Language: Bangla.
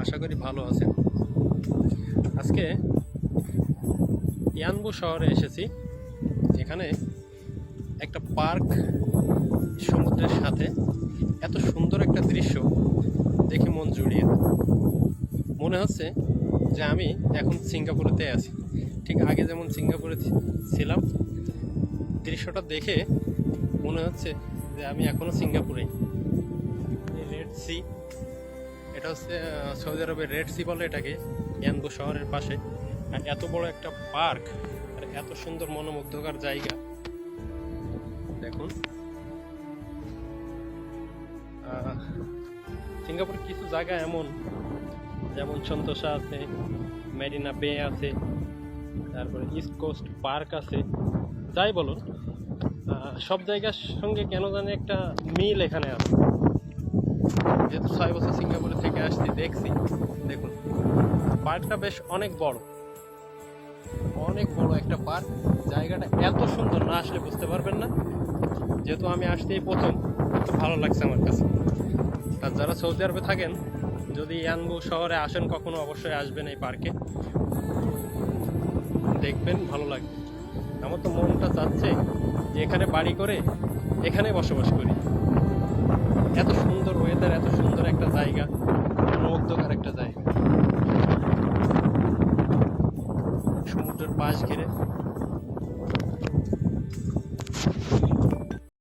আশা করি ভালো আছেন। আজকে ইয়ানবু শহরে এসেছি। এখানে একটা পার্ক, সমুদ্রের সাথে এত সুন্দর একটা দৃশ্য দেখে মন জুড়িয়ে যায়। মনে হচ্ছে যে আমি এখন সিঙ্গাপুরেতে আছি। ঠিক আগে যেমন সিঙ্গাপুরে ছিলাম, দৃশ্যটা দেখে মনে হচ্ছে যে আমি এখনো সিঙ্গাপুরেই। রেড সি, এটা হচ্ছে সৌদি আরবের রেড সি বলে এটাকে, ইয়ানবু শহরের পাশে। আর এত বড় একটা পার্ক আর এত সুন্দর মনোমুগ্ধকর জায়গা দেখুন। সিঙ্গাপুরের কিছু জায়গা এমন, যেমন সন্তোষা আছে, মেরিনা বে আছে, তারপরে ইস্ট কোস্ট পার্ক আছে। যাই বলুন, সব জায়গার সঙ্গে কেন জানি একটা মিল এখানে আছে। যেহেতু 6 বছর সিঙ্গাপুরে থেকে আসছি, দেখছি। দেখুন, পার্কটা বেশ অনেক বড় একটা পার্ক। জায়গাটা এত সুন্দর, না আসলে বুঝতে পারবেন না। যেহেতু আমি আসতেই প্রথম, তো ভালো লাগছে আমার কাছে। আর যারা সৌদি আরবে থাকেন, যদি ইয়ানবু শহরে আসেন কখনো, অবশ্যই আসবেন এই পার্কে, দেখবেন, ভালো লাগবে। আমার তো মনটা চাচ্ছে যে এখানে বাড়ি করে এখানে বসবাস করি। এত সুন্দর ওয়েদার, এত সুন্দর একটা জায়গা, মনোমুগ্ধকর একটা জায়গা, সমুদ্রের পাশ ঘিরে।